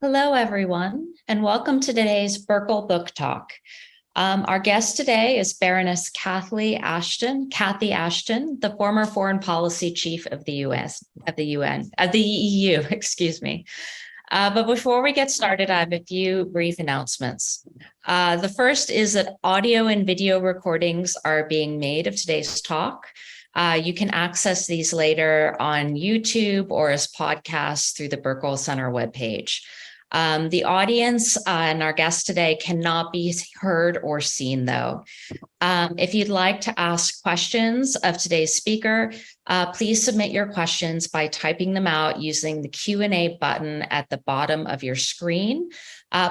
Hello, everyone, and welcome to today's Burkle Book Talk. Our guest today is Baroness Cathy Ashton, the former Foreign Policy Chief of the EU, excuse me. But before we get started, I have a few brief announcements. The first is that audio and video recordings are being made of today's talk. You can access these later on YouTube or as podcasts through the Burkle Center webpage. The audience and our guest today cannot be heard or seen, though. If you'd like to ask questions of today's speaker, please submit your questions by typing them out using the Q&A button at the bottom of your screen.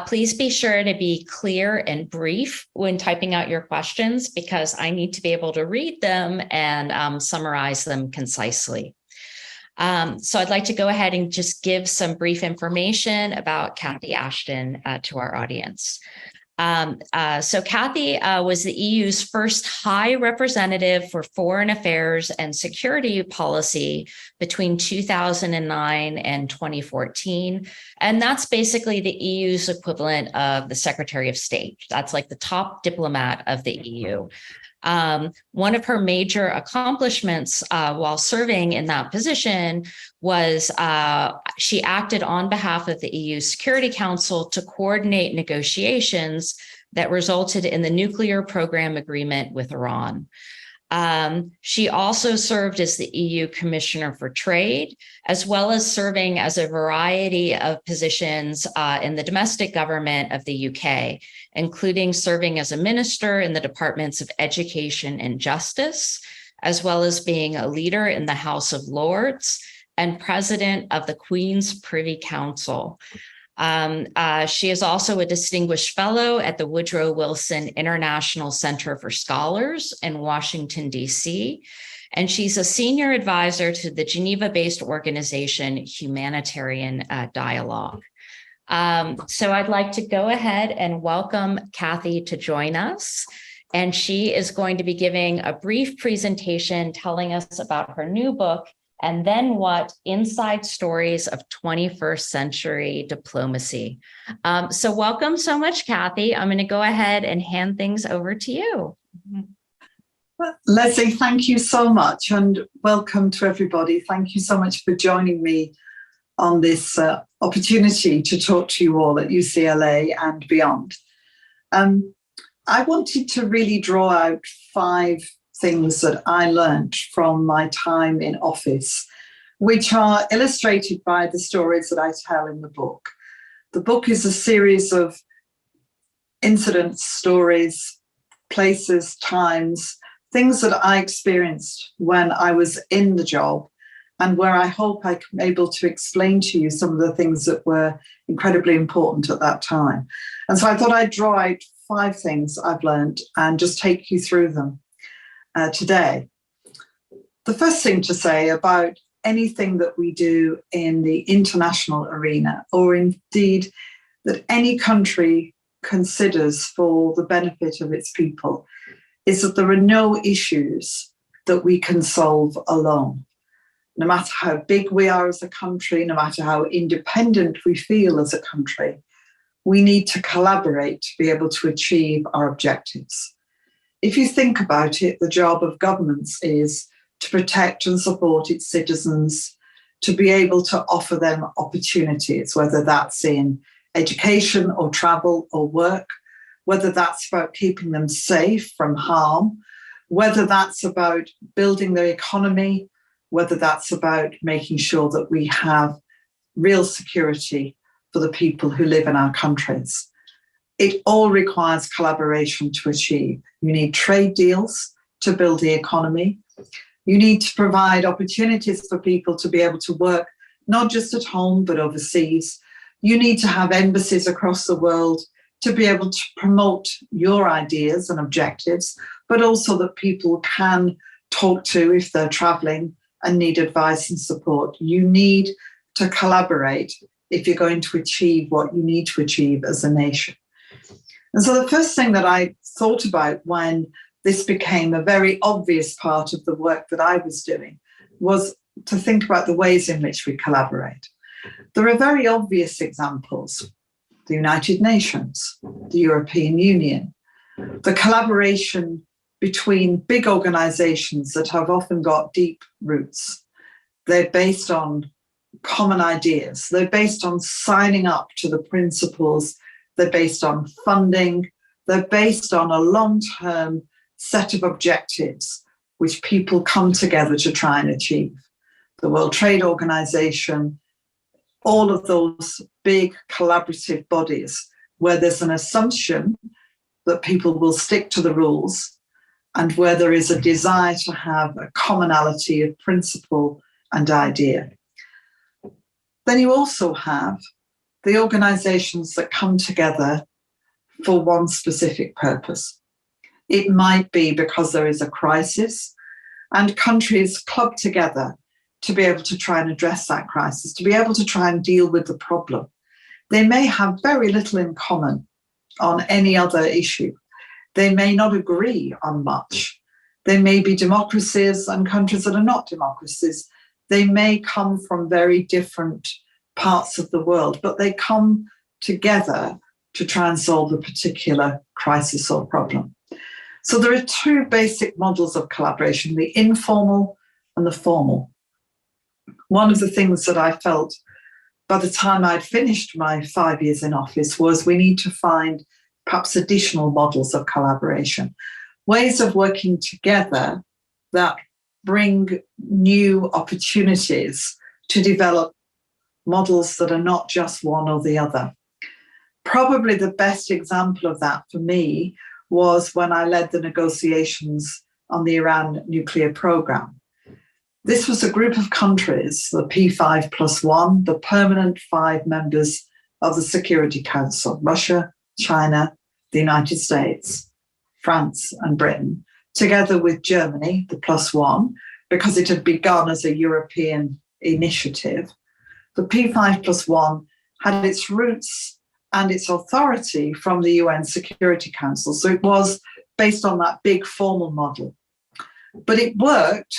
Please be sure to be clear and brief when typing out your questions because I need to be able to read them and summarize them concisely. So I'd like to go ahead and just give some brief information about Cathy Ashton to our audience. So Cathy was the EU's first High Representative for Foreign Affairs and Security Policy between 2009 and 2014. And that's basically the EU's equivalent of the Secretary of State. That's like the top diplomat of the EU. One of her major accomplishments while serving in that position was she acted on behalf of the EU Security Council to coordinate negotiations that resulted in the nuclear program agreement with Iran. She also served as the EU Commissioner for Trade, as well as serving as a variety of positions in the domestic government of the UK, including serving as a minister in the Departments of Education and Justice, as well as being a leader in the House of Lords and president of the Queen's Privy Council. She is also a distinguished fellow at the Woodrow Wilson International Center for Scholars in Washington, D.C., and she's a senior advisor to the Geneva-based organization Humanitarian Dialogue. So I'd like to go ahead and welcome Cathy to join us. And she is going to be giving a brief presentation telling us about her new book, And Then What? Inside Stories of 21st Century Diplomacy. So welcome so much, Cathy. I'm going to go ahead and hand things over to you. Leslie, thank you so much and welcome to everybody. Thank you so much for joining me on this opportunity to talk to you all at UCLA and beyond. I wanted to really draw out 5 things that I learned from my time in office, which are illustrated by the stories that I tell in the book. The book is a series of incidents, stories, places, times, things that I experienced when I was in the job and where I hope I'm able to explain to you some of the things that were incredibly important at that time. And so I thought I'd draw out 5 things I've learned and just take you through them today. The first thing to say about anything that we do in the international arena, or indeed that any country considers for the benefit of its people, is that there are no issues that we can solve alone. No matter how big we are as a country, no matter how independent we feel as a country, we need to collaborate to be able to achieve our objectives. If you think about it, the job of governments is to protect and support its citizens, to be able to offer them opportunities, whether that's in education or travel or work, whether that's about keeping them safe from harm, whether that's about building their economy, whether that's about making sure that we have real security for the people who live in our countries. It all requires collaboration to achieve. You need trade deals to build the economy. You need to provide opportunities for people to be able to work, not just at home, but overseas. You need to have embassies across the world to be able to promote your ideas and objectives, but also that people can talk to if they're traveling and need advice and support. You need to collaborate if you're going to achieve what you need to achieve as a nation. And so the first thing that I thought about when this became a very obvious part of the work that I was doing was to think about the ways in which we collaborate. There are very obvious examples: the United Nations, the European Union, the collaboration between big organizations that have often got deep roots. They're based on common ideas. They're based on signing up to the principles. They're based on funding. They're based on a long-term set of objectives which people come together to try and achieve. The World Trade Organization, all of those big collaborative bodies where there's an assumption that people will stick to the rules and where there is a desire to have a commonality of principle and idea. Then you also have the organizations that come together for one specific purpose. It might be because there is a crisis and countries club together to be able to try and address that crisis, to be able to try and deal with the problem. They may have very little in common on any other issue. They may not agree on much. They may be democracies and countries that are not democracies. They may come from very different parts of the world, but they come together to try and solve a particular crisis or problem. So there are two basic models of collaboration: the informal and the formal. One of the things that I felt by the time I'd finished my 5 years in office was we need to find perhaps additional models of collaboration, ways of working together that bring new opportunities to develop models that are not just one or the other. Probably the best example of that for me was when I led the negotiations on the Iran nuclear program. This was a group of countries, the P5+1, the permanent 5 members of the Security Council: Russia, China, the United States, France, and Britain, together with Germany, the +1, because it had begun as a European initiative. The P5+1 had its roots and its authority from the UN Security Council. So it was based on that big formal model. But it worked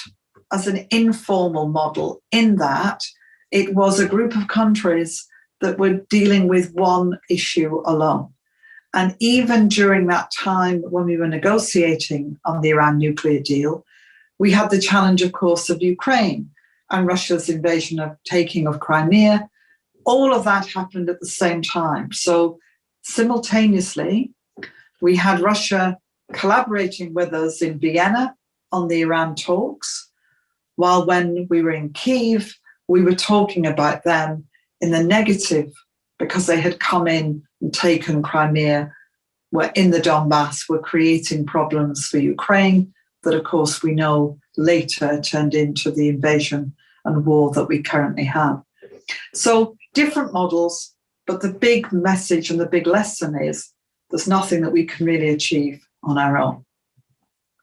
as an informal model in that it was a group of countries that were dealing with one issue alone. And even during that time when we were negotiating on the Iran nuclear deal, we had the challenge, of course, of Ukraine and Russia's invasion of taking of Crimea. All of that happened at the same time. So simultaneously, we had Russia collaborating with us in Vienna on the Iran talks, while when we were in Kyiv, we were talking about them in the negative because they had come in and taken Crimea, were in the Donbass, were creating problems for Ukraine that, of course, we know later turned into the invasion and war that we currently have. So different models, but the big message and the big lesson is there's nothing that we can really achieve on our own.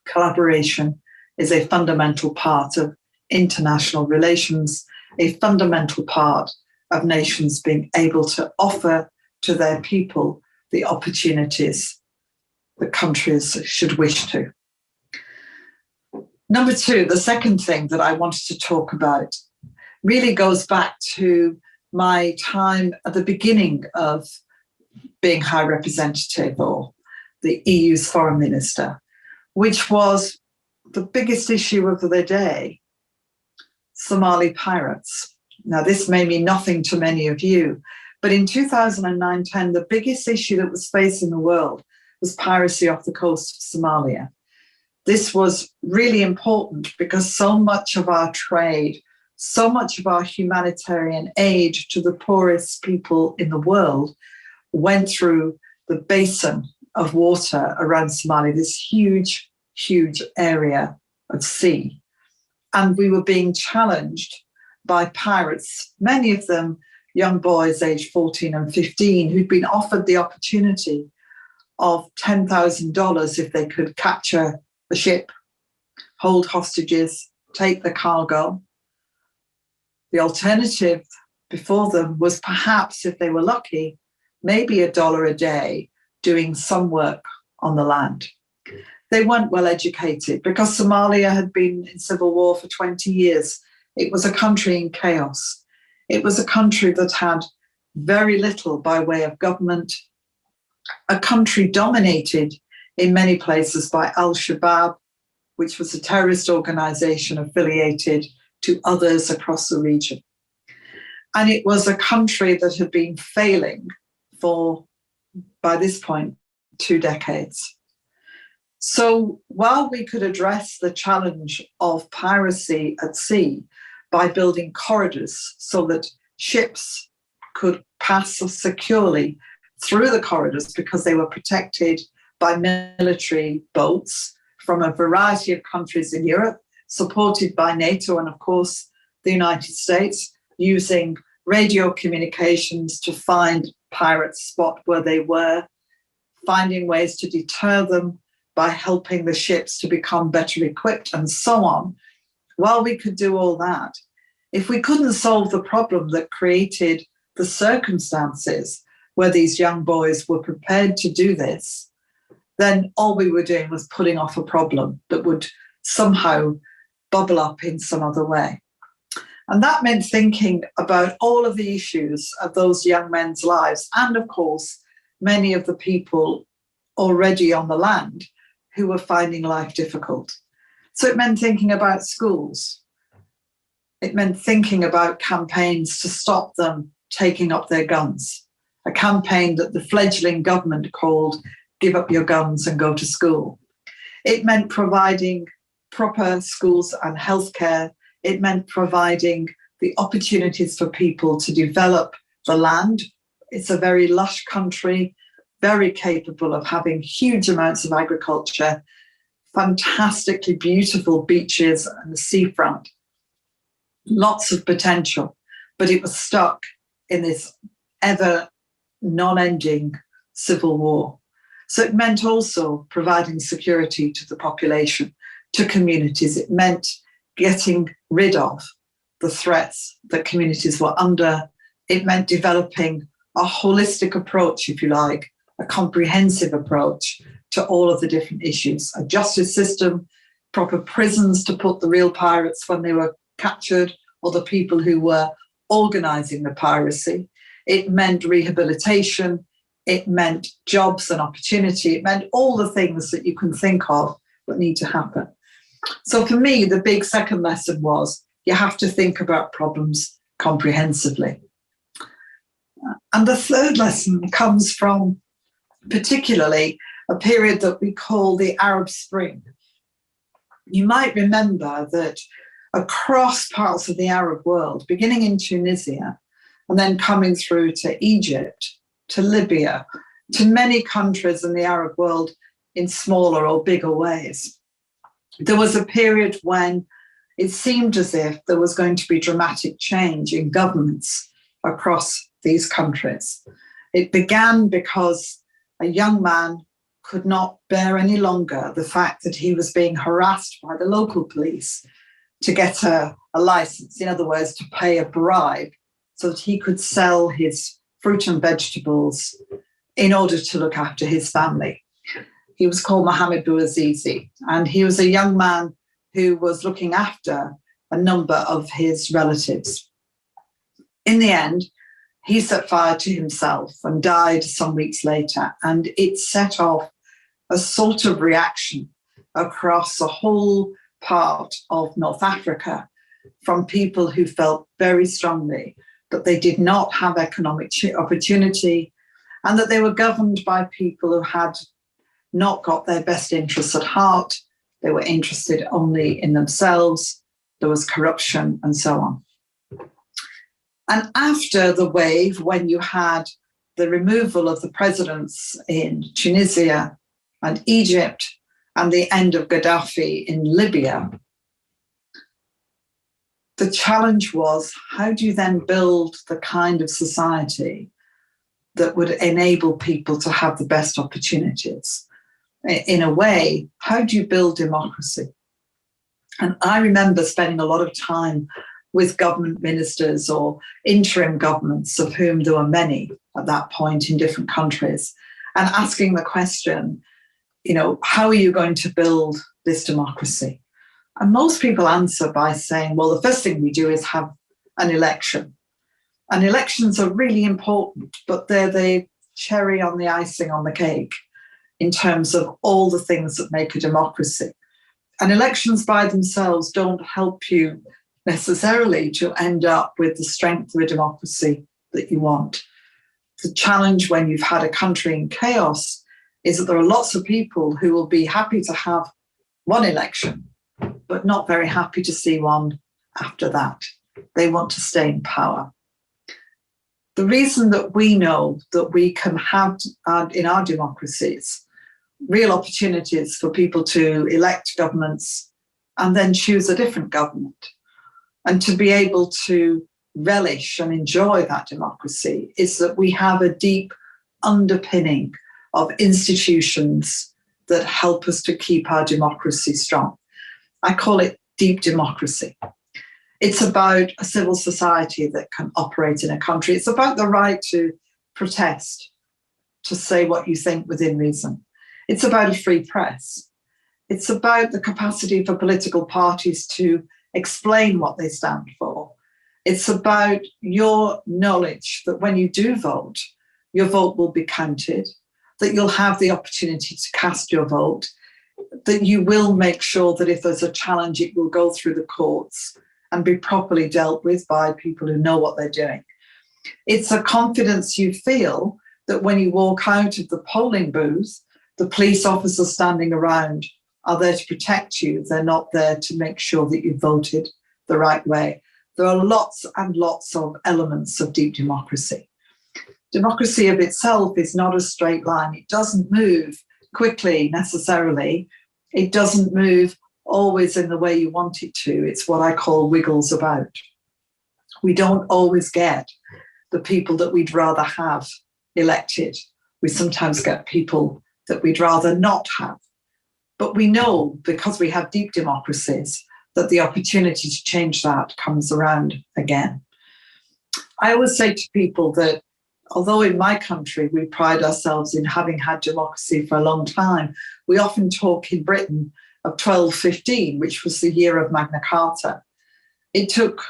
Collaboration is a fundamental part of international relations, a fundamental part of nations being able to offer to their people the opportunities that countries should wish to. Number two, the second thing that I wanted to talk about really goes back to my time at the beginning of being High Representative or the EU's Foreign Minister, which was the biggest issue of the day: Somali pirates. Now, this may mean nothing to many of you, but in 2009-10, the biggest issue that was facing the world was piracy off the coast of Somalia. This was really important because so much of our trade, so much of our humanitarian aid to the poorest people in the world went through the basin of water around Somalia, this huge, huge area of sea. And we were being challenged by pirates, many of them young boys aged 14 and 15, who'd been offered the opportunity of $10,000 if they could capture the ship, hold hostages, take the cargo. The alternative before them was perhaps, if they were lucky, maybe $1 a day doing some work on the land. They weren't well educated because Somalia had been in civil war for 20 years. It was a country in chaos. It was a country that had very little by way of government, a country dominated in many places by Al-Shabaab, which was a terrorist organization affiliated to others across the region. And it was a country that had been failing for, by this point, 2 decades. So while we could address the challenge of piracy at sea by building corridors so that ships could pass securely through the corridors because they were protected by military boats from a variety of countries in Europe, supported by NATO and, of course, the United States, using radio communications to find pirates, spot where they were, finding ways to deter them by helping the ships to become better equipped and so on. While we could do all that, if we couldn't solve the problem that created the circumstances where these young boys were prepared to do this, then all we were doing was putting off a problem that would somehow bubble up in some other way. And that meant thinking about all of the issues of those young men's lives and, of course, many of the people already on the land who were finding life difficult. So it meant thinking about schools. It meant thinking about campaigns to stop them taking up their guns, a campaign that the fledgling government called Give Up Your Guns and Go to School. It meant providing proper schools and healthcare. It meant providing the opportunities for people to develop the land. It's a very lush country, very capable of having huge amounts of agriculture, fantastically beautiful beaches and the seafront, lots of potential, but it was stuck in this ever non-ending civil war. So it meant also providing security to the population, to communities. It meant getting rid of the threats that communities were under. It meant developing a holistic approach, if you like, a comprehensive approach to all of the different issues, a justice system, proper prisons to put the real pirates when they were captured or the people who were organizing the piracy. It meant rehabilitation. It meant jobs and opportunity. It meant all the things that you can think of that need to happen. So for me, the big second lesson was you have to think about problems comprehensively. And the third lesson comes from particularly a period that we call the Arab Spring. You might remember that across parts of the Arab world, beginning in Tunisia and then coming through to Egypt, to Libya, to many countries in the Arab world in smaller or bigger ways, there was a period when it seemed as if there was going to be dramatic change in governments across these countries. It began because a young man could not bear any longer the fact that he was being harassed by the local police to get a license, in other words, to pay a bribe so that he could sell his fruit and vegetables in order to look after his family. He was called Mohammed Bouazizi, and he was a young man who was looking after a number of his relatives. In the end, he set fire to himself and died some weeks later, and it set off a sort of reaction across a whole part of North Africa from people who felt very strongly that they did not have economic opportunity and that they were governed by people who had not got their best interests at heart. They were interested only in themselves. There was corruption and so on. And after the wave, when you had the removal of the presidents in Tunisia and Egypt and the end of Gaddafi in Libya, the challenge was, how do you then build the kind of society that would enable people to have the best opportunities? In a way, how do you build democracy? And I remember spending a lot of time with government ministers or interim governments, of whom there were many at that point in different countries, and asking the question, how are you going to build this democracy? And most people answer by saying, well, the first thing we do is have an election. And elections are really important, but they're the cherry on the icing on the cake in terms of all the things that make a democracy. And elections by themselves don't help you necessarily to end up with the strength of a democracy that you want. The challenge when you've had a country in chaos is that there are lots of people who will be happy to have one election, but not very happy to see one after that. They want to stay in power. The reason that we know that we can have in our democracies real opportunities for people to elect governments and then choose a different government, and to be able to relish and enjoy that democracy, is that we have a deep underpinning of institutions that help us to keep our democracy strong. I call it deep democracy. It's about a civil society that can operate in a country. It's about the right to protest, to say what you think within reason. It's about a free press. It's about the capacity for political parties to explain what they stand for. It's about your knowledge that when you do vote, your vote will be counted, that you'll have the opportunity to cast your vote, that you will make sure that if there's a challenge, it will go through the courts and be properly dealt with by people who know what they're doing. It's a confidence you feel that when you walk out of the polling booth, the police officers standing around are there to protect you. They're not there to make sure that you voted the right way. There are lots and lots of elements of deep democracy. Democracy of itself is not a straight line. It doesn't move quickly necessarily. It doesn't move always in the way you want it to. It's what I call wiggles about. We don't always get the people that we'd rather have elected. We sometimes get people that we'd rather not have. But we know, because we have deep democracies, that the opportunity to change that comes around again. I always say to people that although in my country we pride ourselves in having had democracy for a long time, we often talk in Britain of 1215, which was the year of Magna Carta. It took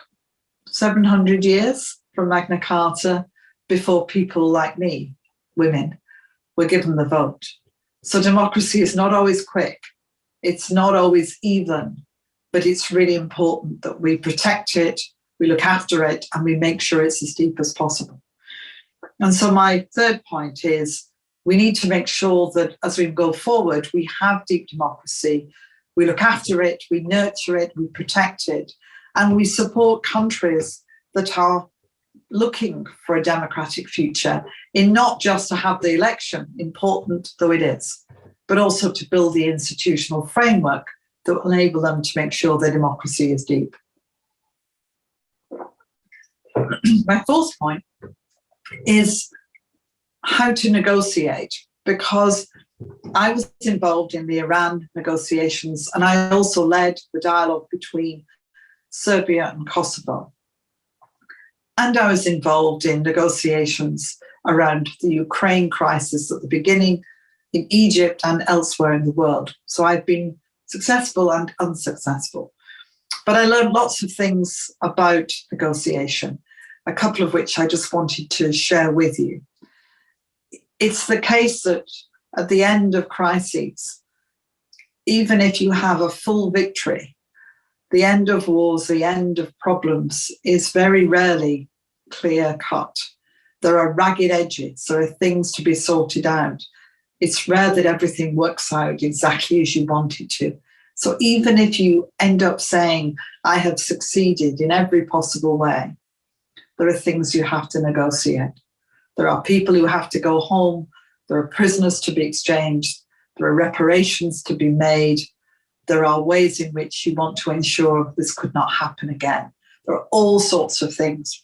700 years from Magna Carta before people like me, women, were given the vote. So democracy is not always quick. It's not always even, but it's really important that we protect it, we look after it, and we make sure it's as deep as possible. And so my third point is we need to make sure that as we go forward, we have deep democracy, we look after it, we nurture it, we protect it, and we support countries that are looking for a democratic future in not just to have the election, important though it is, but also to build the institutional framework that will enable them to make sure their democracy is deep. My fourth point is how to negotiate, because I was involved in the Iran negotiations, and I also led the dialogue between Serbia and Kosovo. And I was involved in negotiations around the Ukraine crisis at the beginning, in Egypt and elsewhere in the world. So I've been successful and unsuccessful. But I learned lots of things about negotiation, a couple of which I just wanted to share with you. It's the case that at the end of crises, even if you have a full victory, the end of wars, the end of problems is very rarely clear cut. There are ragged edges, there are things to be sorted out. It's rare that everything works out exactly as you want it to. So even if you end up saying, I have succeeded in every possible way, there are things you have to negotiate. There are people who have to go home. There are prisoners to be exchanged. There are reparations to be made. There are ways in which you want to ensure this could not happen again. There are all sorts of things.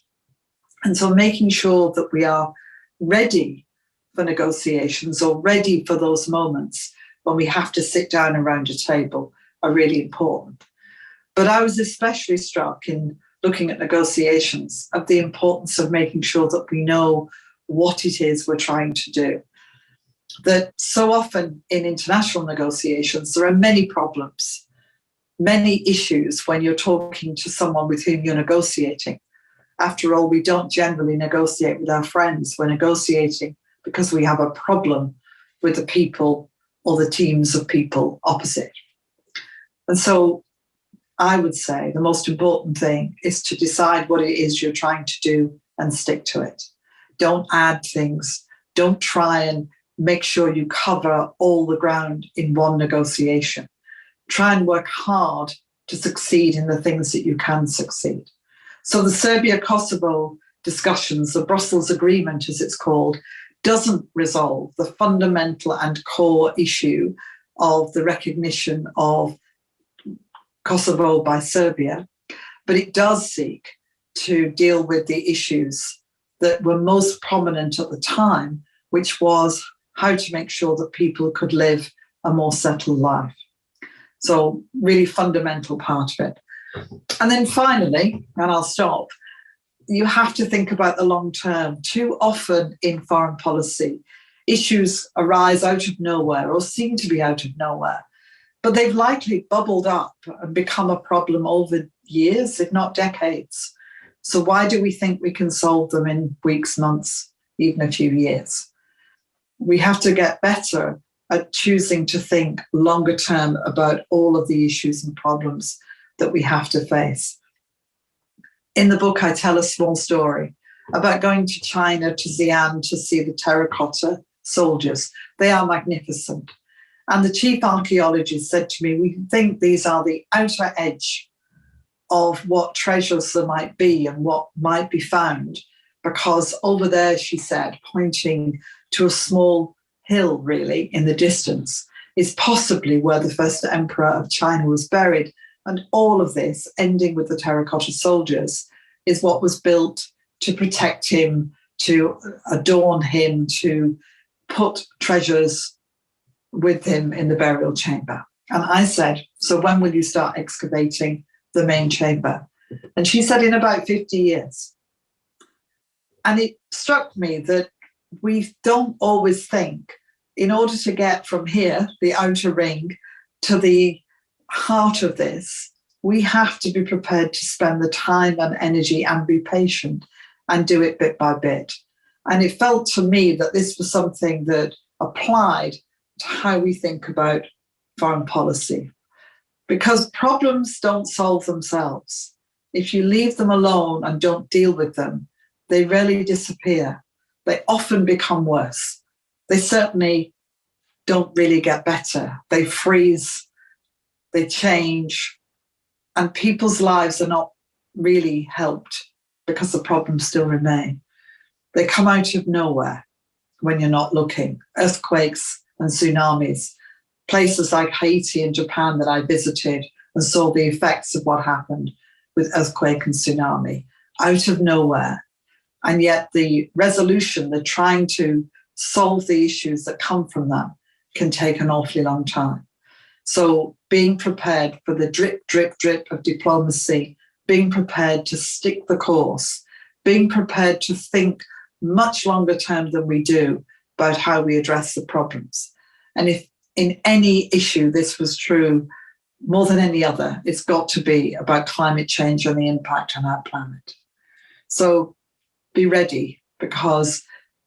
And so making sure that we are ready for negotiations or ready for those moments when we have to sit down around a table are really important. But I was especially struck in looking at negotiations of the importance of making sure that we know what it is we're trying to do. That so often in international negotiations, there are many problems, many issues when you're talking to someone with whom you're negotiating. After all, we don't generally negotiate with our friends. We're negotiating because we have a problem with the people or the teams of people opposite. And so I would say the most important thing is to decide what it is you're trying to do and stick to it. Don't add things. Don't try and make sure you cover all the ground in one negotiation. Try and work hard to succeed in the things that you can succeed. So the Serbia-Kosovo discussions, the Brussels Agreement as it's called, doesn't resolve the fundamental and core issue of the recognition of Kosovo by Serbia, but it does seek to deal with the issues that were most prominent at the time, which was how to make sure that people could live a more settled life. So really fundamental part of it. And then finally, and I'll stop, you have to think about the long term. Too often in foreign policy, issues arise out of nowhere or seem to be out of nowhere, but they've likely bubbled up and become a problem over years, if not decades. So why do we think we can solve them in weeks, months, even a few years? We have to get better at choosing to think longer term about all of the issues and problems that we have to face. In the book, I tell a small story about going to China, to Xi'an, to see the terracotta soldiers. They are magnificent. And the chief archaeologist said to me, we think these are the outer edge of what treasures there might be and what might be found, because over there, she said, pointing to a small hill really in the distance, is possibly where the first emperor of China was buried. And all of this, ending with the terracotta soldiers, is what was built to protect him, to adorn him, to put treasures with him in the burial chamber. And I said, so when will you start excavating the main chamber? And she said, in about 50 years. And it struck me that we don't always think, in order to get from here, the outer ring, to the heart of this, we have to be prepared to spend the time and energy and be patient and do it bit by bit. And it felt to me that this was something that applied to how we think about foreign policy, because problems don't solve themselves. If you leave them alone and don't deal with them, they rarely disappear. They often become worse. They certainly don't really get better. They freeze, they change, and people's lives are not really helped because the problems still remain. They come out of nowhere when you're not looking. Earthquakes and tsunamis, places like Haiti and Japan that I visited and saw the effects of what happened with earthquake and tsunami, out of nowhere. And yet the resolution, the trying to solve the issues that come from that, can take an awfully long time. So being prepared for the drip, drip, drip of diplomacy, being prepared to stick the course, being prepared to think much longer term than we do about how we address the problems. And if in any issue this was true more than any other, it's got to be about climate change and the impact on our planet. So be ready, because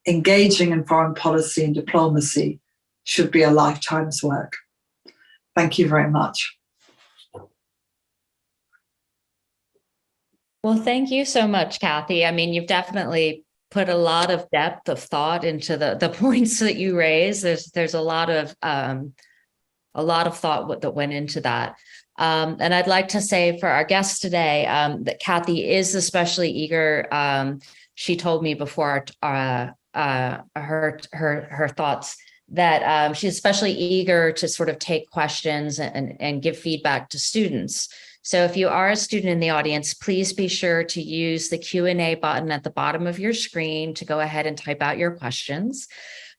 engaging in foreign policy and diplomacy should be a lifetime's work. Thank you very much. Well, thank you so much, Kathy. I mean, you've definitely put a lot of depth of thought into the points that you raised. There's a lot of thought that went into that. And I'd like to say for our guests today that Kathy is especially eager. She told me before her thoughts that she's especially eager to sort of take questions and give feedback to students. So if you are a student in the audience, please be sure to use the Q&A button at the bottom of your screen to go ahead and type out your questions.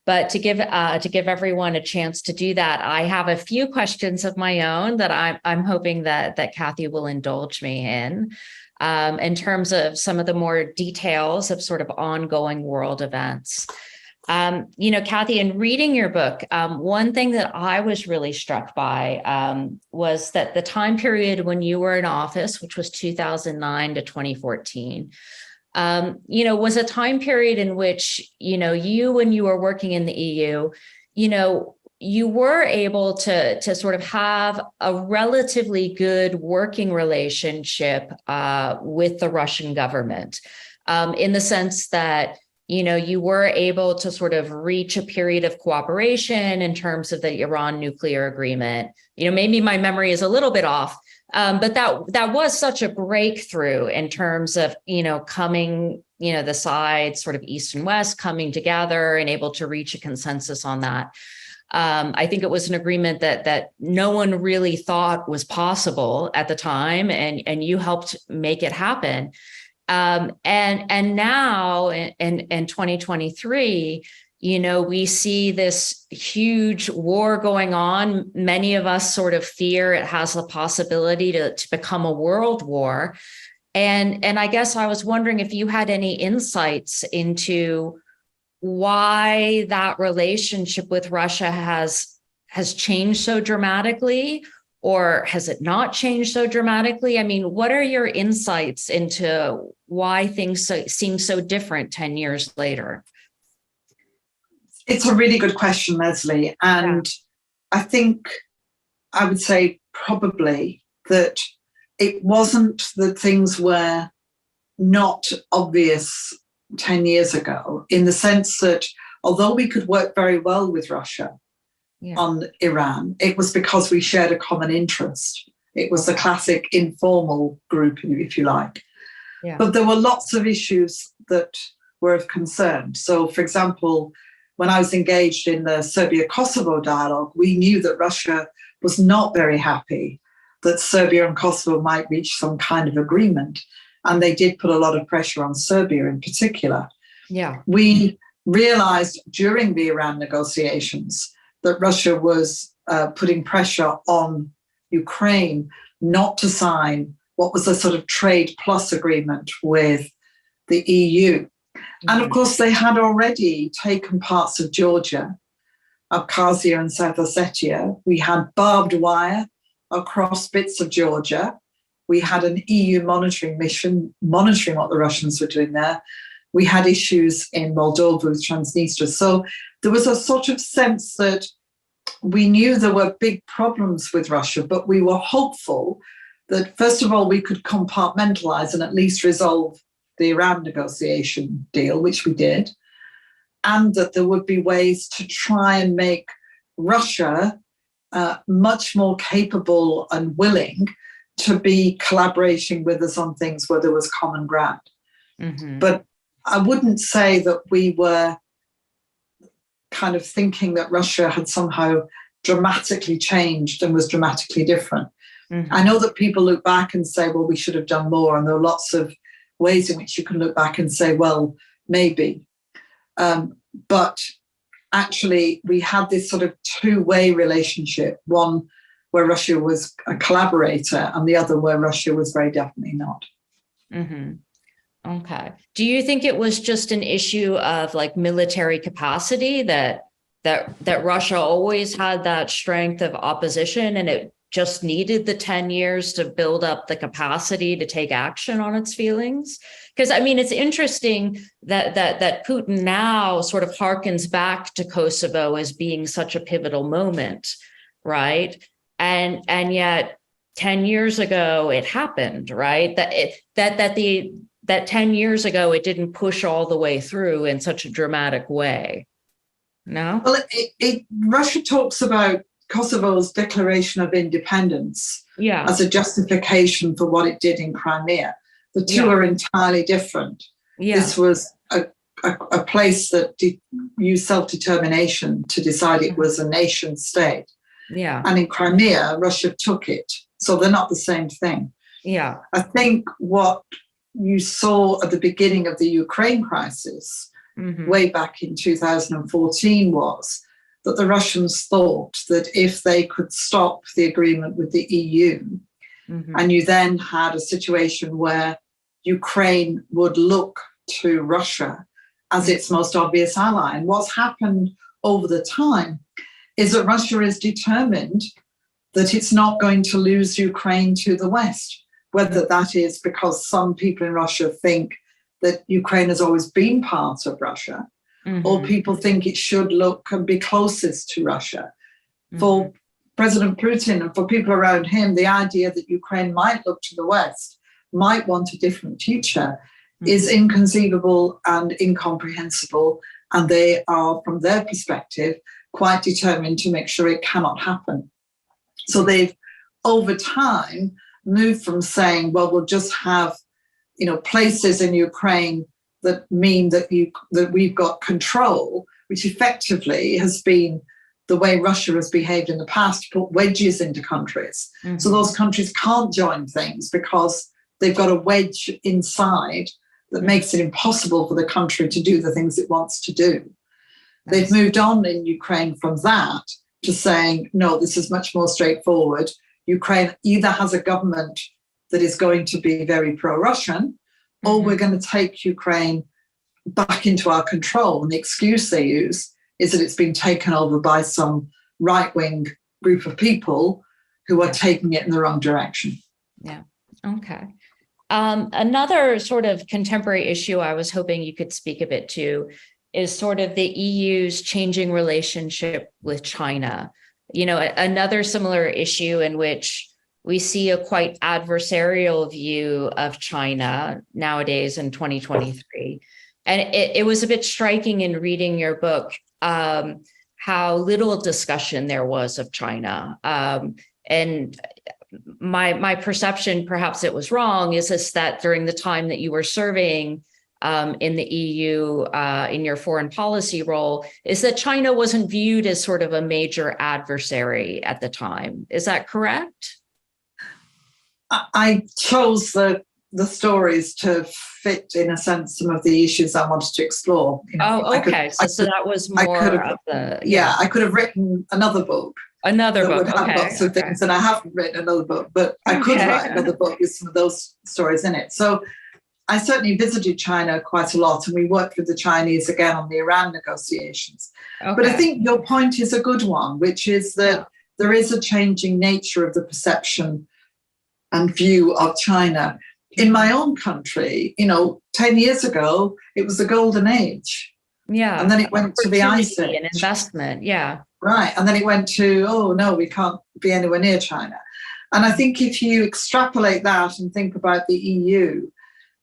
But to give everyone a chance to do that, I have a few questions of my own that I'm hoping that Kathy will indulge me in terms of some of the more details of sort of ongoing world events. Kathy, in reading your book, one thing that I was really struck by was that the time period when you were in office, which was 2009 to 2014, was a time period in which, when you were working in the EU, you were able to sort of have a relatively good working relationship with the Russian government, in the sense that, you were able to sort of reach a period of cooperation in terms of the Iran nuclear agreement. Maybe my memory is a little bit off, but that was such a breakthrough in terms of, coming, the sides sort of East and West coming together and able to reach a consensus on that. I think it was an agreement that no one really thought was possible at the time, and you helped make it happen. And now in 2023, we see this huge war going on. Many of us sort of fear it has the possibility to become a world war. And I guess I was wondering if you had any insights into why that relationship with Russia has changed so dramatically, or has it not changed so dramatically? I mean, what are your insights into why things seem so different 10 years later? It's a really good question, Leslie. And I think I would say probably that it wasn't that things were not obvious 10 years ago, in the sense that although we could work very well with Russia on Iran, it was because we shared a common interest. It was the classic informal group, if you like. Yeah. But there were lots of issues that were of concern. So, for example, when I was engaged in the Serbia-Kosovo dialogue, we knew that Russia was not very happy that Serbia and Kosovo might reach some kind of agreement. And they did put a lot of pressure on Serbia in particular. Yeah. We realized during the Iran negotiations that Russia was putting pressure on Ukraine not to sign what was a sort of trade plus agreement with the EU. Mm-hmm. And of course, they had already taken parts of Georgia, Abkhazia and South Ossetia. We had barbed wire across bits of Georgia. We had an EU monitoring mission monitoring what the Russians were doing there. We had issues in Moldova with Transnistria. So there was a sort of sense that we knew there were big problems with Russia, but we were hopeful that, first of all, we could compartmentalize and at least resolve the Iran negotiation deal, which we did, and that there would be ways to try and make Russia much more capable and willing to be collaborating with us on things where there was common ground. Mm-hmm. But I wouldn't say that we were kind of thinking that Russia had somehow dramatically changed and was dramatically different. Mm-hmm. I know that people look back and say, well, we should have done more. And there are lots of ways in which you can look back and say, well, maybe. But actually, we had this sort of two-way relationship, one where Russia was a collaborator and the other where Russia was very definitely not. Mm-hmm. Okay. Do you think it was just an issue of like military capacity that Russia always had that strength of opposition and it just needed the 10 years to build up the capacity to take action on its feelings? Because I mean, it's interesting that Putin now sort of harkens back to Kosovo as being such a pivotal moment, right? And yet 10 years ago it happened, right? That 10 years ago it didn't push all the way through in such a dramatic way. No? Well, Russia talks about Kosovo's declaration of independence as a justification for what it did in Crimea. The two are entirely different. Yeah. This was a place that used self-determination to decide it was a nation state. Yeah. And in Crimea, Russia took it. So they're not the same thing. Yeah. I think what you saw at the beginning of the Ukraine crisis, way back in 2014, was that the Russians thought that if they could stop the agreement with the EU, and you then had a situation where Ukraine would look to Russia as its most obvious ally. And what's happened over the time is that Russia is determined that it's not going to lose Ukraine to the West, whether that is because some people in Russia think that Ukraine has always been part of Russia, or people think it should look and be closest to Russia. For President Putin and for people around him, the idea that Ukraine might look to the West, might want a different future, is inconceivable and incomprehensible. And they are, from their perspective, quite determined to make sure it cannot happen. So they've, over time, moved from saying, well, we'll just have, places in Ukraine that mean that we've got control, which effectively has been the way Russia has behaved in the past, to put wedges into countries. So those countries can't join things because they've got a wedge inside that makes it impossible for the country to do the things it wants to do. They've moved on in Ukraine from that to saying, no, this is much more straightforward. Ukraine either has a government that is going to be very pro-Russian, or we're going to take Ukraine back into our control. And the excuse they use is that it's been taken over by some right-wing group of people who are taking it in the wrong direction. Yeah. Okay. Another sort of contemporary issue I was hoping you could speak a bit to is sort of the EU's changing relationship with China. Another similar issue in which we see a quite adversarial view of China nowadays in 2023. And it was a bit striking in reading your book, how little discussion there was of China. And my perception, perhaps it was wrong, is that during the time that you were serving in the EU in your foreign policy role, is that China wasn't viewed as sort of a major adversary at the time. Is that correct? I chose the stories to fit, in a sense, some of the issues I wanted to explore. Okay. So that was more of the... Yeah, I could have written another book. That would have lots of things, and I haven't written another book, but I could write another book with some of those stories in it. So I certainly visited China quite a lot, and we worked with the Chinese again on the Iran negotiations. But I think your point is a good one, which is that there is a changing nature of the perception and view of China. In my own country, 10 years ago, it was the golden age. Yeah. And then it went to the ice age. And investment, yeah. Right. And then it went to, oh, no, we can't be anywhere near China. And I think if you extrapolate that and think about the EU,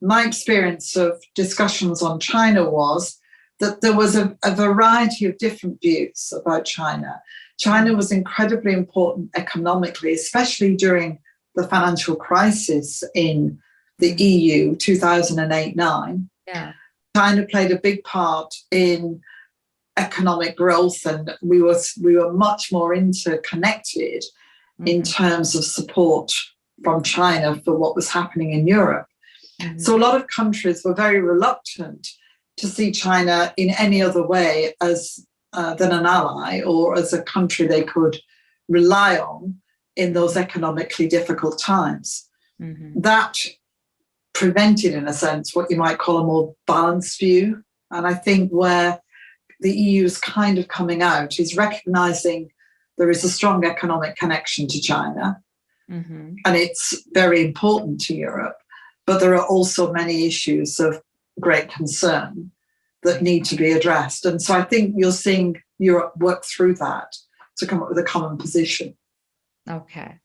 my experience of discussions on China was that there was a variety of different views about China. China was incredibly important economically, especially during the financial crisis in the EU, 2008-9. Yeah. China played a big part in economic growth, and we were much more interconnected in terms of support from China for what was happening in Europe. So a lot of countries were very reluctant to see China in any other way as than an ally or as a country they could rely on in those economically difficult times. That prevented, in a sense, what you might call a more balanced view. And I think where the EU is kind of coming out is recognizing there is a strong economic connection to China, and it's very important to Europe. But there are also many issues of great concern that need to be addressed. And so I think you're seeing Europe work through that to come up with a common position. Okay.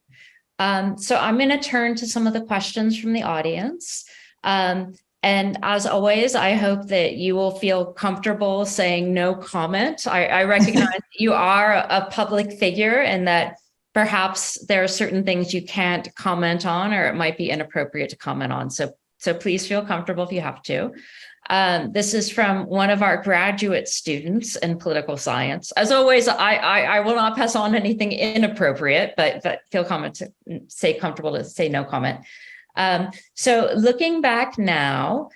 So I'm going to turn to some of the questions from the audience. And as always, I hope that you will feel comfortable saying no comment. I recognize that you are a public figure and that perhaps there are certain things you can't comment on, or it might be inappropriate to comment on. So please feel comfortable if you have to. This is from one of our graduate students in political science. As always, I will not pass on anything inappropriate, but feel comfortable to say no comment. So looking back now,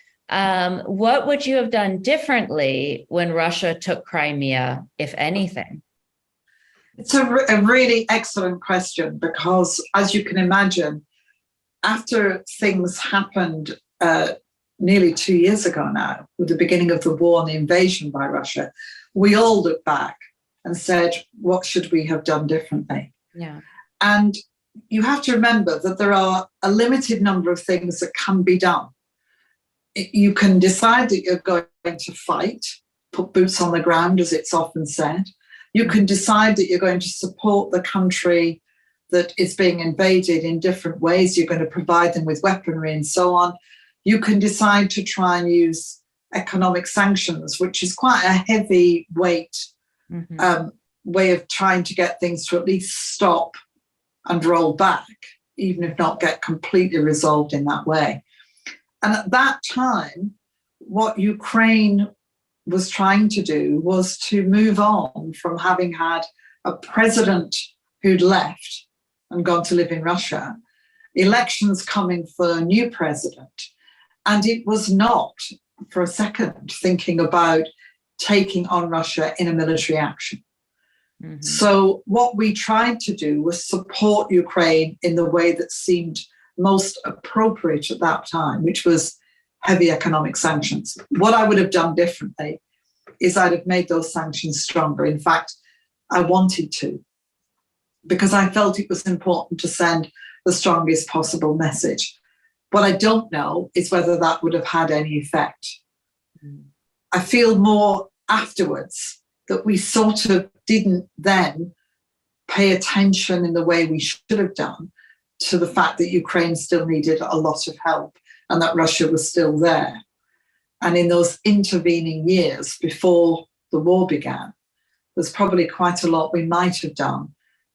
what would you have done differently when Russia took Crimea, if anything? It's a really excellent question, because as you can imagine, after things happened nearly 2 years ago now, with the beginning of the war and the invasion by Russia, we all look back and said, what should we have done differently? Yeah. And you have to remember that there are a limited number of things that can be done. You can decide that you're going to fight, put boots on the ground, as it's often said. You can decide that you're going to support the country that is being invaded in different ways. You're going to provide them with weaponry and so on. You can decide to try and use economic sanctions, which is quite a heavy weight way of trying to get things to at least stop and roll back, even if not get completely resolved in that way. And at that time, what Ukraine was trying to do was to move on from having had a president who'd left and gone to live in Russia, elections coming for a new president. And it was not for a second thinking about taking on Russia in a military action. So what we tried to do was support Ukraine in the way that seemed most appropriate at that time, which was heavy economic sanctions. What I would have done differently is I'd have made those sanctions stronger. In fact, I wanted to, because I felt it was important to send the strongest possible message. What I don't know is whether that would have had any effect. I feel more afterwards that we sort of didn't then pay attention in the way we should have done to the fact that Ukraine still needed a lot of help and that Russia was still there. And in those intervening years before the war began, there's probably quite a lot we might have done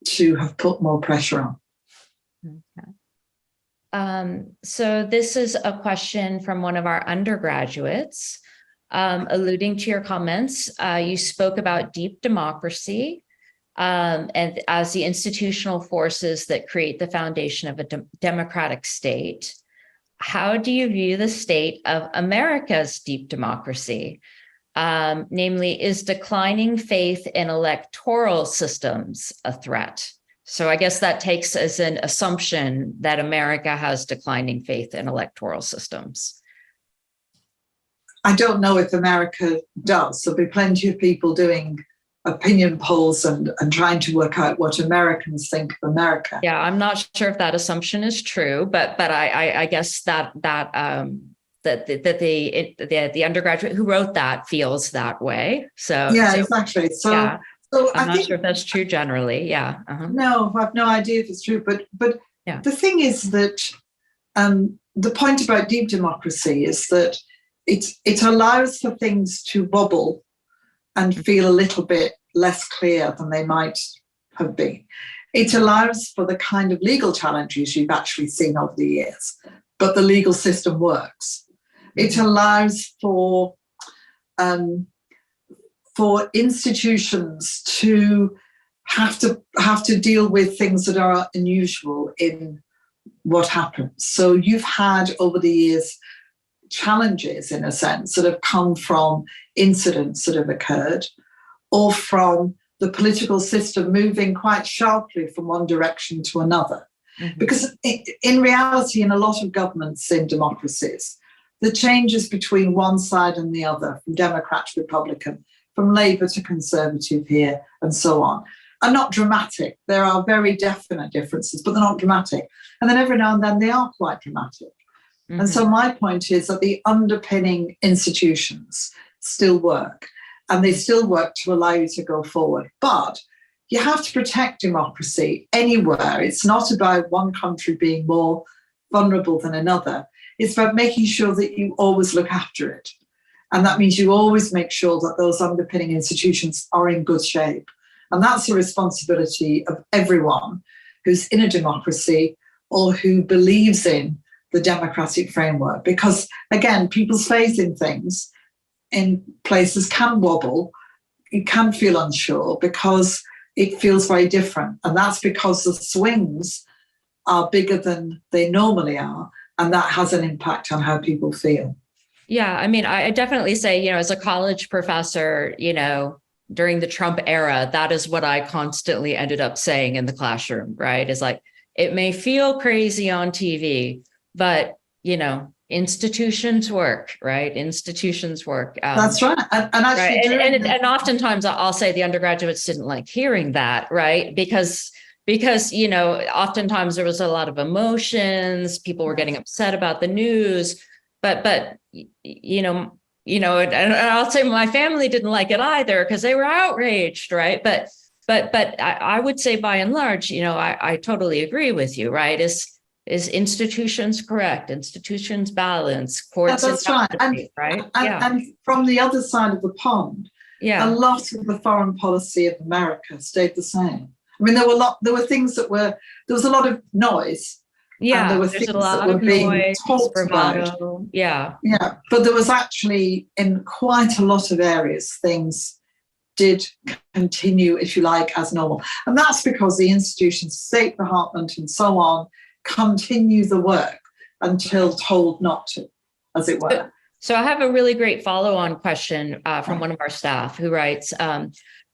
to have put more pressure on. Okay. So this is a question from one of our undergraduates. Alluding to your comments, you spoke about deep democracy and as the institutional forces that create the foundation of a democratic state. How do you view the state of America's deep democracy? Namely, is declining faith in electoral systems a threat? So I guess that takes as an assumption that America has declining faith in electoral systems. I don't know if America does. There'll be plenty of people doing opinion polls and trying to work out what Americans think of America. Yeah, I'm not sure if that assumption is true, but I guess that the undergraduate who wrote that feels that way. So yeah, exactly. So I'm not sure if that's true generally. Yeah. No, I have no idea if it's true. But yeah. The thing is that the point about deep democracy is that it allows for things to wobble and feel a little bit less clear than they might have been. It allows for the kind of legal challenges you've actually seen over the years, but the legal system works. It allows for institutions to have to deal with things that are unusual in what happens. So you've had over the years challenges, in a sense, that have come from incidents that have occurred or from the political system moving quite sharply from one direction to another. Because in reality, in a lot of governments in democracies, the changes between one side and the other, from Democrat to Republican, from Labour to Conservative here, and so on, are not dramatic. There are very definite differences, but they're not dramatic. And then every now and then they are quite dramatic. And so my point is that the underpinning institutions still work, and they still work to allow you to go forward. But you have to protect democracy anywhere. It's not about one country being more vulnerable than another. It's about making sure that you always look after it. And that means you always make sure that those underpinning institutions are in good shape. And that's the responsibility of everyone who's in a democracy or who believes in the democratic framework. Because, again, people's faith in things in places can wobble. You can feel unsure because it feels very different. And that's because the swings are bigger than they normally are. And that has an impact on how people feel. Yeah, I mean, I definitely say, as a college professor, during the Trump era, that is what I constantly ended up saying in the classroom, right? Is like, it may feel crazy on TV, but, institutions work, right? Institutions work. That's right. And actually, right? And oftentimes I'll say the undergraduates didn't like hearing that, right? Because oftentimes there was a lot of emotions, people were getting upset about the news. but and I'll say my family didn't like it either because they were outraged, right? But I would say by and large, I totally agree with you, right? Is institutions correct? Institutions balance, courts That's right. Right? And from the other side of the pond, a lot of the foreign policy of America stayed the same. I mean, there were things there was a lot of noise. Yeah, and there were there's things a lot that were of being noise, talked bravado. about. Yeah. But there was actually, in quite a lot of areas, things did continue, if you like, as normal. And that's because the institutions, State Department and so on, continue the work until told not to, as it were. So I have a really great follow-on question from one of our staff who writes,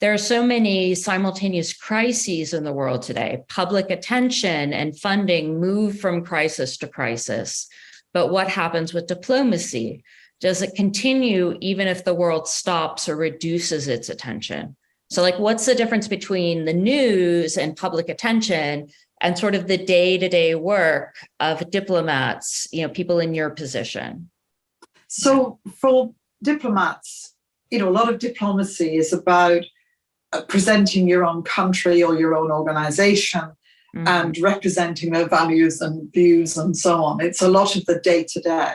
there are so many simultaneous crises in the world today. Public attention and funding move from crisis to crisis. But what happens with diplomacy? Does it continue even if the world stops or reduces its attention? So like, what's the difference between the news and public attention and sort of the day-to-day work of diplomats, people in your position? So for diplomats, a lot of diplomacy is about presenting your own country or your own organization and representing their values and views and so on. It's a lot of the day-to-day.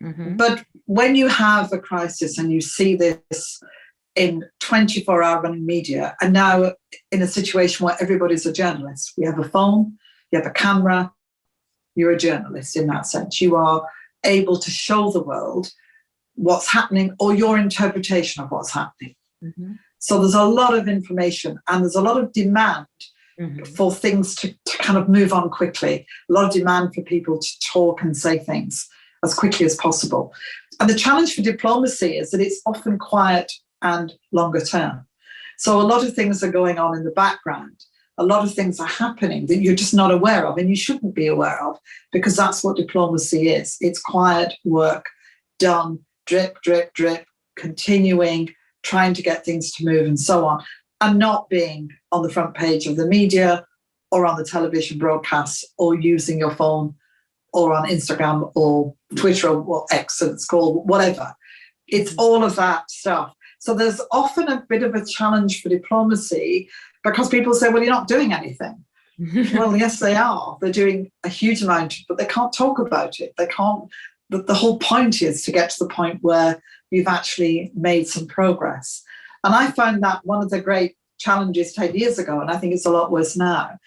But when you have a crisis and you see this in 24-hour running media, and now in a situation where everybody's a journalist, you have a phone, you have a camera, you're a journalist in that sense. You are able to show the world what's happening or your interpretation of what's happening. So there's a lot of information and there's a lot of demand for things to kind of move on quickly, a lot of demand for people to talk and say things as quickly as possible. And the challenge for diplomacy is that it's often quiet and longer term. So a lot of things are going on in the background. A lot of things are happening that you're just not aware of and you shouldn't be aware of, because that's what diplomacy is. It's quiet work done, drip, drip, drip, continuing, trying to get things to move and so on, and not being on the front page of the media or on the television broadcasts or using your phone or on Instagram or Twitter or X, as it's called, whatever. It's all of that stuff. So there's often a bit of a challenge for diplomacy because people say, well, you're not doing anything. Well, yes, they are. They're doing a huge amount, but they can't talk about it. They can't. But the whole point is to get to the point where you've actually made some progress. And I found that one of the great challenges 10 years ago, and I think it's a lot worse now.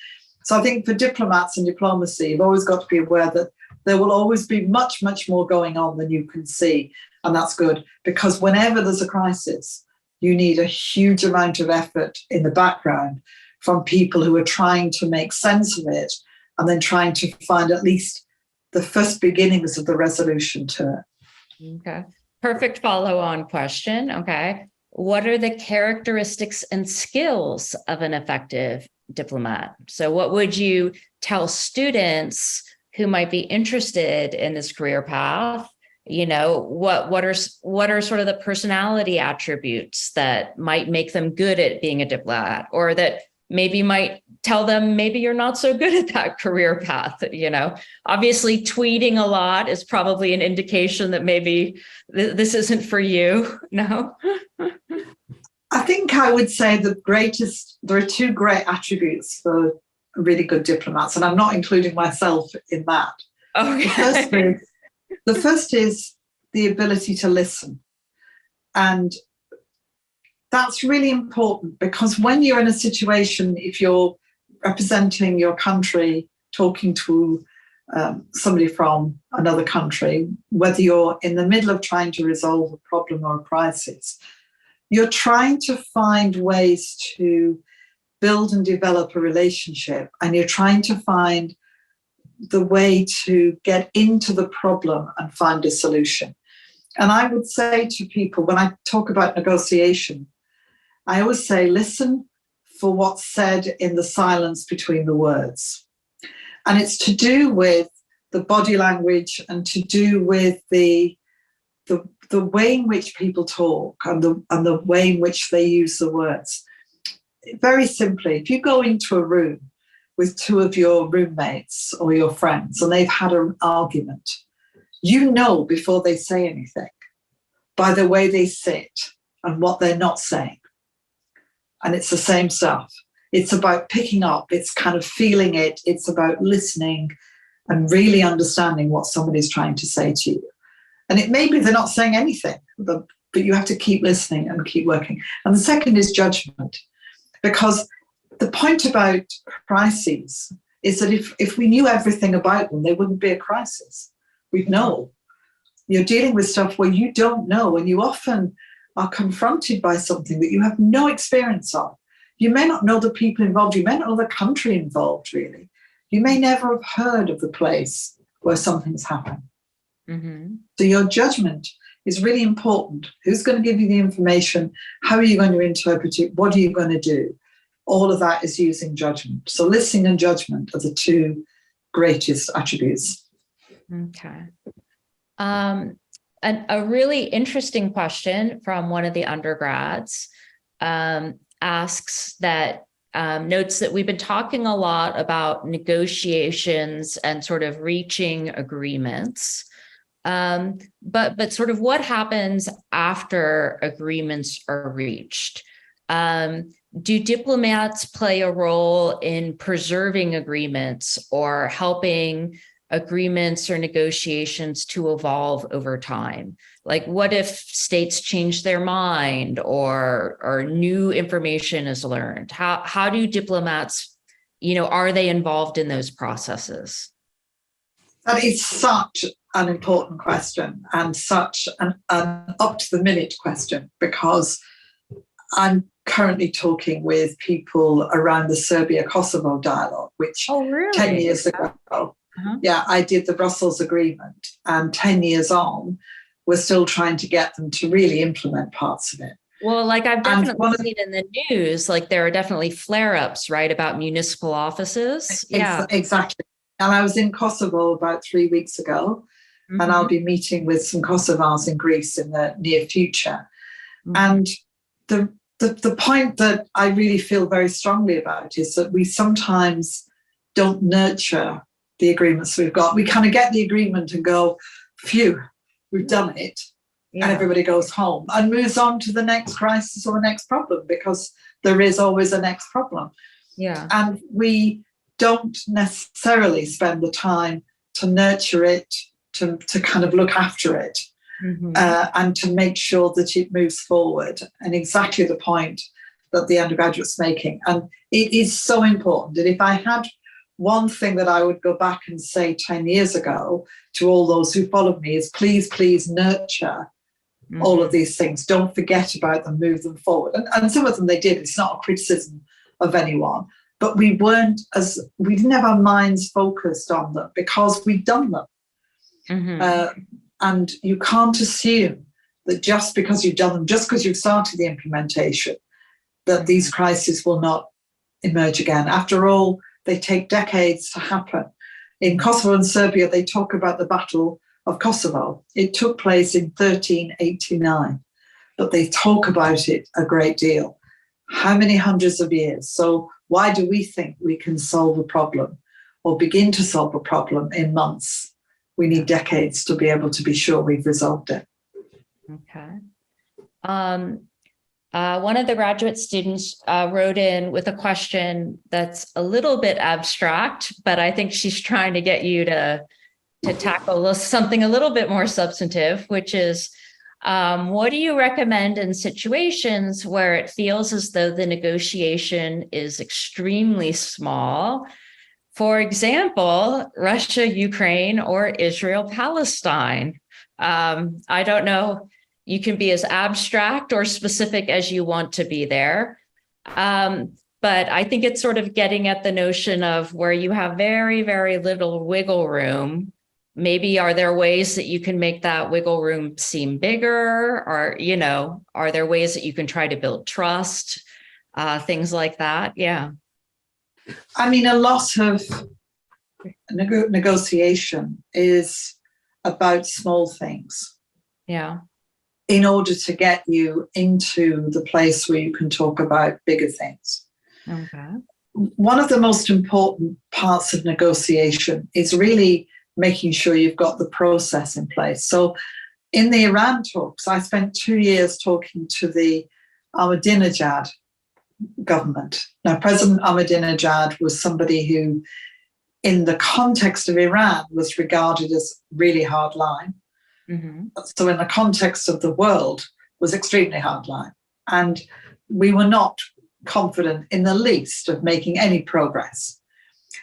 So I think for diplomats and diplomacy, you've always got to be aware that there will always be much, much more going on than you can see. And that's good, because whenever there's a crisis, you need a huge amount of effort in the background from people who are trying to make sense of it and then trying to find at least the first beginnings of the resolution to it. Okay. Perfect follow-on question. Okay. What are the characteristics and skills of an effective diplomat? So what would you tell students who might be interested in this career path? What are sort of the personality attributes that might make them good at being a diplomat, or that maybe might tell them maybe you're not so good at that career path? Obviously tweeting a lot is probably an indication that maybe this isn't for you. No. I think I would say there are two great attributes for really good diplomats, and I'm not including myself in that. Okay. The first is the ability to listen. And that's really important, because when you're in a situation, if you're representing your country, talking to somebody from another country, whether you're in the middle of trying to resolve a problem or a crisis, you're trying to find ways to build and develop a relationship, and you're trying to find the way to get into the problem and find a solution. And I would say to people, when I talk about negotiation, I always say, listen for what's said in the silence between the words. And it's to do with the body language and to do with the way in which people talk and the way in which they use the words. Very simply, if you go into a room with two of your roommates or your friends and they've had an argument, You know before they say anything by the way they sit and what they're not saying. And it's the same stuff. It's about picking up, it's kind of feeling it, it's about listening and really understanding what somebody's trying to say to you. And it may be they're not saying anything, but you have to keep listening and keep working. And the second is judgment, because the point about crises is that if we knew everything about them, they wouldn't be a crisis. We'd know. You're dealing with stuff where you don't know, and you often are confronted by something that you have no experience of. You may not know the people involved. You may not know the country involved, really. You may never have heard of the place where something's happened. Mm-hmm. So your judgment is really important. Who's going to give you the information? How are you going to interpret it? What are you going to do? All of that is using judgment. So listening and judgment are the two greatest attributes. Okay. And a really interesting question from one of the undergrads asks that, notes that we've been talking a lot about negotiations and sort of reaching agreements. But sort of what happens after agreements are reached? Do diplomats play a role in preserving agreements or helping agreements or negotiations to evolve over time? Like, what if states change their mind or new information is learned? How do diplomats, are they involved in those processes? That is such an important question and such an up to the minute question, because I'm currently talking with people around the Serbia-Kosovo dialogue, which 10 years ago, I did the Brussels Agreement, and 10 years on, we're still trying to get them to really implement parts of it. Well, like I've definitely seen in the news, like there are definitely flare-ups, right, about municipal offices. Yeah, exactly. And I was in Kosovo about 3 weeks ago, and I'll be meeting with some Kosovars in Greece in the near future. And the point that I really feel very strongly about is that we sometimes don't nurture the agreements we've got. We kind of get the agreement and go, phew, we've done it. Yeah. And everybody goes home and moves on to the next crisis or the next problem, because there is always a next problem. Yeah. And we don't necessarily spend the time to nurture it, to kind of look after it, and to make sure that it moves forward. And exactly the point that the undergraduate's making. And it is so important that if I had one thing that I would go back and say 10 years ago to all those who followed me is please nurture all of these things. Don't forget about them, move them forward. And some of them they did. It's not a criticism of anyone, but we didn't have our minds focused on them because we'd done them. And you can't assume that just because you've done them, just because you've started the implementation, that these crises will not emerge again. After all, they take decades to happen. In Kosovo and Serbia, they talk about the Battle of Kosovo. It took place in 1389, but they talk about it a great deal. How many hundreds of years? So why do we think we can solve a problem or begin to solve a problem in months? We need decades to be able to be sure we've resolved it. Okay. One of the graduate students wrote in with a question that's a little bit abstract, but I think she's trying to get you to tackle something a little bit more substantive, which is, what do you recommend in situations where it feels as though the negotiation is extremely small? For example, Russia, Ukraine, or Israel, Palestine. I don't know. You can be as abstract or specific as you want to be there. But I think it's sort of getting at the notion of where you have very, very little wiggle room. Maybe are there ways that you can make that wiggle room seem bigger? Or, are there ways that you can try to build trust? Things like that. Yeah. I mean, a lot of negotiation is about small things. Yeah. In order to get you into the place where you can talk about bigger things. Okay. One of the most important parts of negotiation is really making sure you've got the process in place. So in the Iran talks, I spent 2 years talking to the Ahmadinejad government. Now, President Ahmadinejad was somebody who, in the context of Iran, was regarded as really hardline. Mm-hmm. So in the context of the world, was extremely hardline. And we were not confident in the least of making any progress.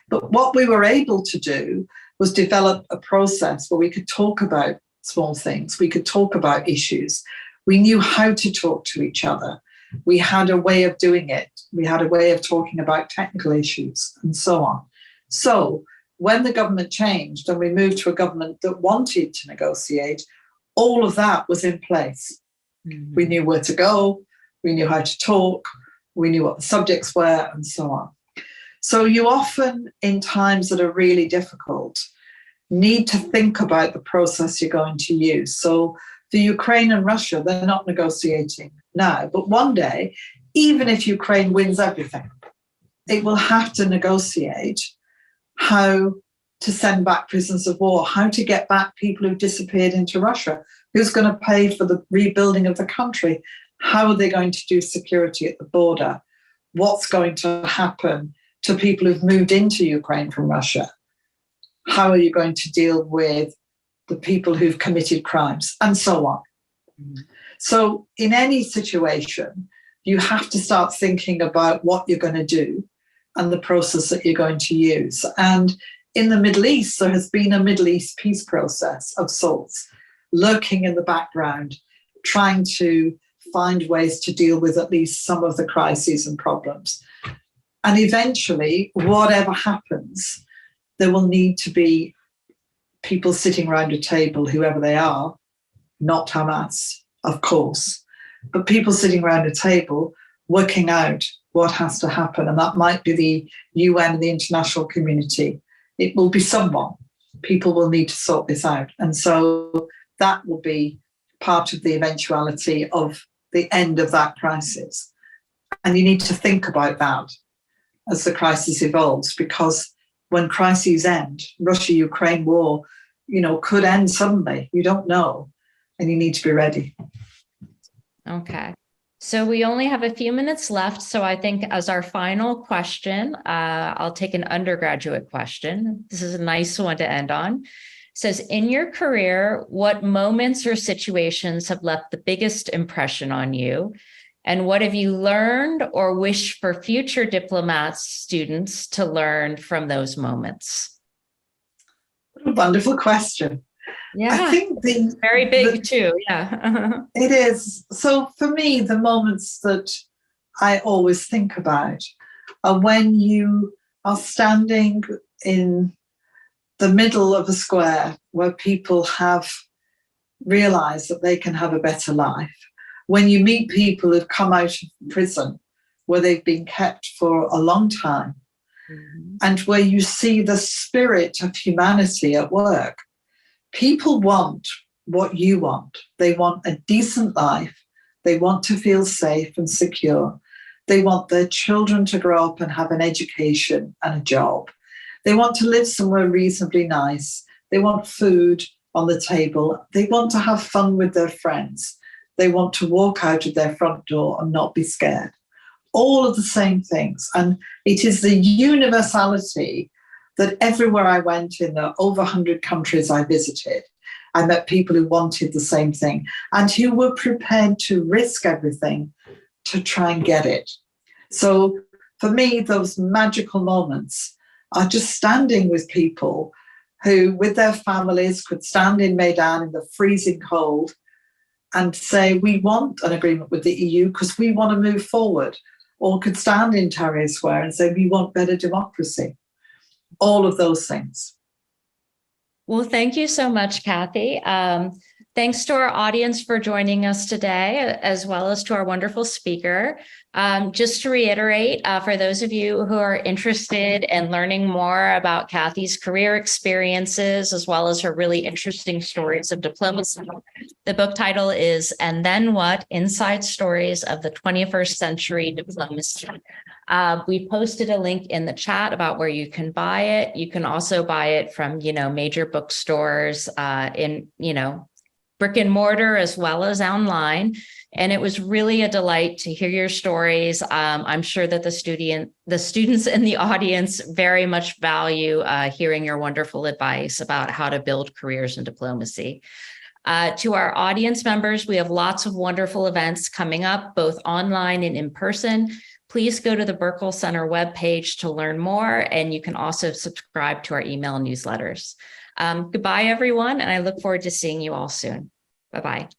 But what we were able to do was develop a process where we could talk about small things. We could talk about issues. We knew how to talk to each other. We had a way of doing it. We had a way of talking about technical issues and so on. So when the government changed and we moved to a government that wanted to negotiate, all of that was in place. Mm-hmm. We knew where to go. We knew how to talk. We knew what the subjects were and so on. So you often, in times that are really difficult, need to think about the process you're going to use. So for Ukraine and Russia, they're not negotiating now. But one day, even if Ukraine wins everything, it will have to negotiate how to send back prisoners of war, how to get back people who disappeared into Russia, who's going to pay for the rebuilding of the country, how are they going to do security at the border, what's going to happen to people who've moved into Ukraine from Russia, how are you going to deal with the people who've committed crimes, and so on. Mm-hmm. So in any situation, you have to start thinking about what you're going to do and the process that you're going to use. And in the Middle East, there has been a Middle East peace process of sorts, lurking in the background, trying to find ways to deal with at least some of the crises and problems. And eventually, whatever happens, there will need to be people sitting around a table, whoever they are, not Hamas, of course, but people sitting around a table working out what has to happen. And that might be the UN and the international community. It will be someone. People will need to sort this out. And so that will be part of the eventuality of the end of that crisis. And you need to think about that as the crisis evolves, because when crises end, Russia-Ukraine war, could end suddenly. You don't know, and you need to be ready. Okay. So we only have a few minutes left. So I think as our final question, I'll take an undergraduate question. This is a nice one to end on. It says, in your career, what moments or situations have left the biggest impression on you? And what have you learned or wish for future diplomats, students to learn from those moments? What a wonderful question. Yeah, I think very big too. Yeah, it is. So for me, the moments that I always think about are when you are standing in the middle of a square where people have realized that they can have a better life. When you meet people who've come out of prison where they've been kept for a long time, mm-hmm. and where you see the spirit of humanity at work. People want what you want. They want a decent life. They want to feel safe and secure. They want their children to grow up and have an education and a job. They want to live somewhere reasonably nice. They want food on the table. They want to have fun with their friends. They want to walk out of their front door and not be scared. All of the same things. And it is the universality that everywhere I went in the over 100 countries I visited, I met people who wanted the same thing and who were prepared to risk everything to try and get it. So for me, those magical moments are just standing with people who, with their families, could stand in Maidan in the freezing cold and say, we want an agreement with the EU because we want to move forward, or could stand in Tahrir Square and say, we want better democracy. All of those things. Well, thank you so much, Kathy. Thanks to our audience for joining us today, as well as to our wonderful speaker. Just to reiterate, for those of you who are interested in learning more about Kathy's career experiences, as well as her really interesting stories of diplomacy, the book title is "And Then What? Inside Stories of the 21st Century Diplomacy." We posted a link in the chat about where you can buy it. You can also buy it from, major bookstores in, brick and mortar as well as online. And it was really a delight to hear your stories. I'm sure that the students in the audience very much value hearing your wonderful advice about how to build careers in diplomacy. To our audience members, we have lots of wonderful events coming up, both online and in person. Please go to the Burkle Center webpage to learn more, and you can also subscribe to our email newsletters. Goodbye, everyone, and I look forward to seeing you all soon. Bye-bye.